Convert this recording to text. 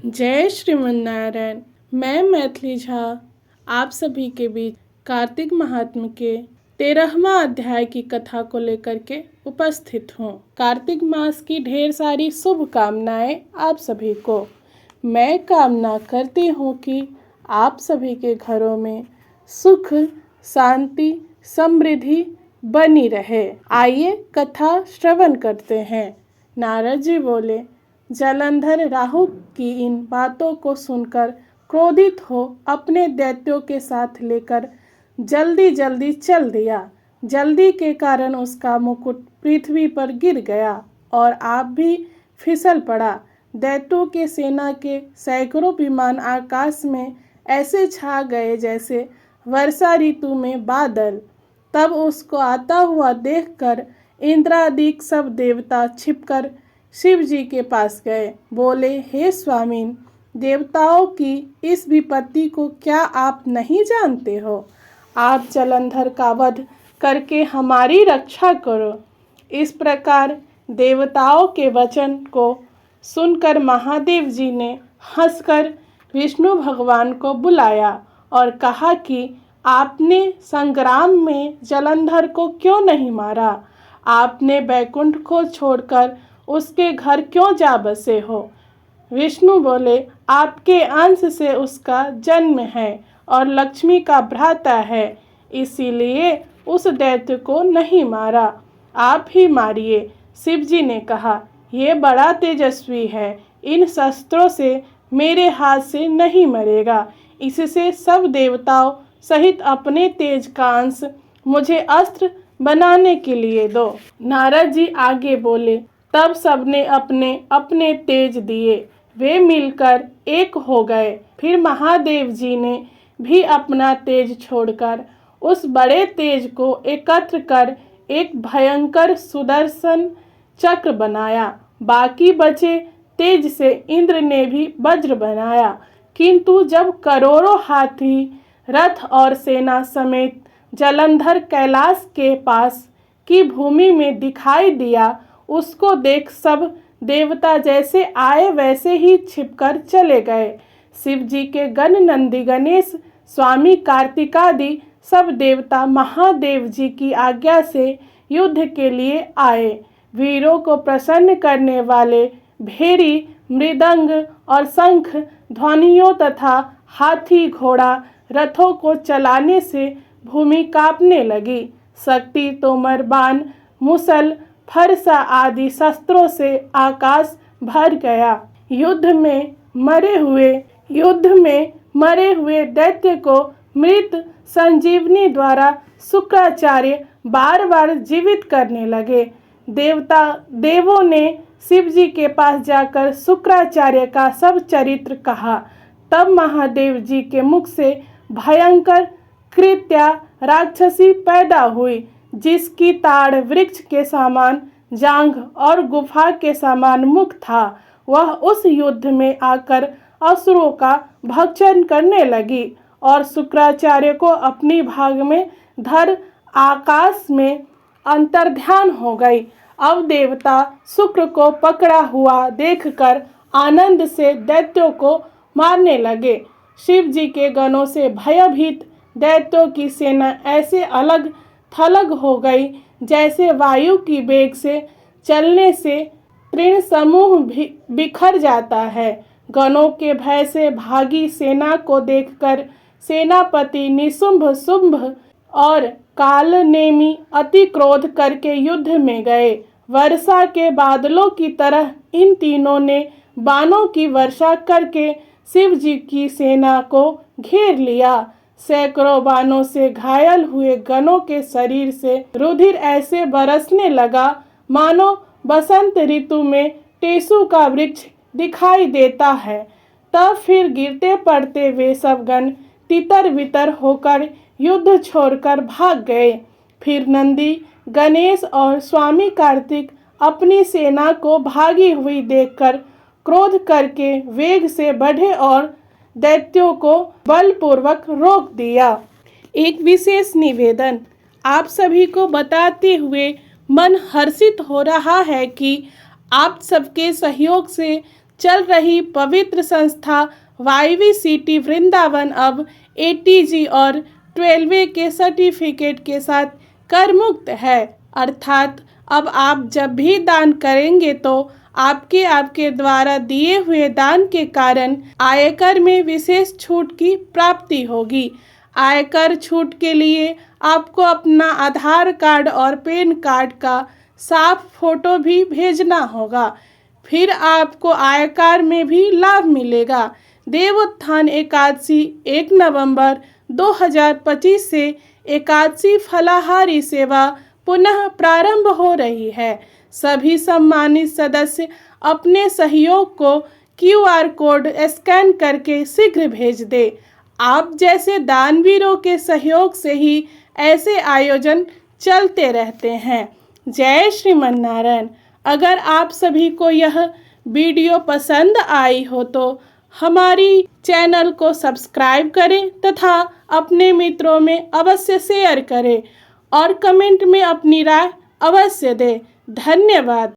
जय श्रीमन्नारायण। मैं मैथिली झा आप सभी के बीच कार्तिक महात्म्य के 13वां अध्याय की कथा को लेकर के उपस्थित हूँ। कार्तिक मास की ढेर सारी शुभकामनाएं आप सभी को। मैं कामना करती हूँ कि आप सभी के घरों में सुख शांति समृद्धि बनी रहे। आइए कथा श्रवण करते हैं। नारद जी बोले, जलंधर राहु की इन बातों को सुनकर क्रोधित हो अपने दैत्यों के साथ लेकर जल्दी जल्दी चल दिया। जल्दी के कारण उसका मुकुट पृथ्वी पर गिर गया और आप भी फिसल पड़ा। दैत्यों के सेना के सैकड़ों विमान आकाश में ऐसे छा गए जैसे वर्षा ऋतु में बादल। तब उसको आता हुआ देखकर इंद्रादिक सब देवता छिपकर शिव जी के पास गए। बोले, हे स्वामी, देवताओं की इस विपत्ति को क्या आप नहीं जानते हो? आप जलंधर का वध करके हमारी रक्षा करो। इस प्रकार देवताओं के वचन को सुनकर महादेव जी ने हंसकर विष्णु भगवान को बुलाया और कहा कि आपने संग्राम में जलंधर को क्यों नहीं मारा? आपने बैकुंठ को छोड़कर उसके घर क्यों जा बसे हो? विष्णु बोले, आपके अंश से उसका जन्म है और लक्ष्मी का भ्राता है, इसीलिए उस दैत्य को नहीं मारा, आप ही मारिए। शिव जी ने कहा, ये बड़ा तेजस्वी है, इन शस्त्रों से मेरे हाथ से नहीं मरेगा। इससे सब देवताओं सहित अपने तेज का अंश मुझे अस्त्र बनाने के लिए दो। नारद जी आगे बोले, तब सबने अपने अपने तेज दिए, वे मिलकर एक हो गए। फिर महादेव जी ने भी अपना तेज छोड़कर उस बड़े तेज को एकत्र कर एक भयंकर सुदर्शन चक्र बनाया। बाकी बचे तेज से इंद्र ने भी वज्र बनाया, किंतु जब करोड़ों हाथी रथ और सेना समेत जलंधर कैलाश के पास की भूमि में दिखाई दिया, उसको देख सब देवता जैसे आए वैसे ही छिपकर चले गए। शिव जी के गण नंदी गणेश स्वामी कार्तिकादि सब देवता महादेव जी की आज्ञा से युद्ध के लिए आए। वीरों को प्रसन्न करने वाले भेरी मृदंग और शंख ध्वनियों तथा हाथी घोड़ा रथों को चलाने से भूमि कांपने लगी। शक्ति तोमर बाण मुसल फरसा आदि शस्त्रों से आकाश भर गया। युद्ध में मरे हुए दैत्य को मृत संजीवनी द्वारा शुक्राचार्य बार बार जीवित करने लगे। देवों ने शिव जी के पास जाकर शुक्राचार्य का सब चरित्र कहा। तब महादेव जी के मुख से भयंकर कृत्या राक्षसी पैदा हुई, जिसकी ताड़ वृक्ष के समान जांघ और गुफा के समान मुख था। वह उस युद्ध में आकर असुरों का भक्षण करने लगी और शुक्राचार्य को अपनी भाग में धर आकाश में अंतर्ध्यान हो गई। अब देवता शुक्र को पकड़ा हुआ देखकर आनंद से दैत्यों को मारने लगे। शिव जी के गणों से भयभीत दैत्यों की सेना ऐसे अलग थलग हो गई जैसे वायु की वेग से चलने से तृण समूह बिखर जाता है। गणों के भय से भागी सेना को देखकर सेनापति निशुंभ शुंभ और कालनेमी अति क्रोध करके युद्ध में गए। वर्षा के बादलों की तरह इन तीनों ने बाणों की वर्षा करके शिव जी की सेना को घेर लिया। सैकड़ों बाणों से घायल हुए गणों के शरीर से रुधिर ऐसे बरसने लगा मानो बसंत ऋतु में टेसू का वृक्ष दिखाई देता है। तब फिर गिरते पड़ते वे सब गण तितर बितर होकर युद्ध छोड़कर भाग गए। फिर नंदी गणेश और स्वामी कार्तिक अपनी सेना को भागी हुई देखकर क्रोध करके वेग से बढ़े और दैत्यों को बलपूर्वक रोक दिया। एक विशेष निवेदन आप सभी को बताते हुए मन हर्षित हो रहा है कि आप सबके सहयोग से चल रही पवित्र संस्था YVCT वृंदावन अब ATG और 12A के सर्टिफिकेट के साथ कर मुक्त है। अर्थात अब आप जब भी दान करेंगे तो आपके द्वारा दिए हुए दान के कारण आयकर में विशेष छूट की प्राप्ति होगी। आयकर छूट के लिए आपको अपना आधार कार्ड और पैन कार्ड का साफ फोटो भी भेजना होगा। फिर आपको आयकर में भी लाभ मिलेगा। देवोत्थान एकादशी 1 नवंबर 2025 से एकादशी फलाहारी सेवा पुनः प्रारंभ हो रही है। सभी सम्मानित सदस्य अपने सहयोग को QR कोड स्कैन करके शीघ्र भेज दे। आप जैसे दानवीरों के सहयोग से ही ऐसे आयोजन चलते रहते हैं। जय श्रीमन नारायण। अगर आप सभी को यह वीडियो पसंद आई हो तो हमारी चैनल को सब्सक्राइब करें तथा अपने मित्रों में अवश्य शेयर करें और कमेंट में अपनी राय अवश्य दें। धन्यवाद।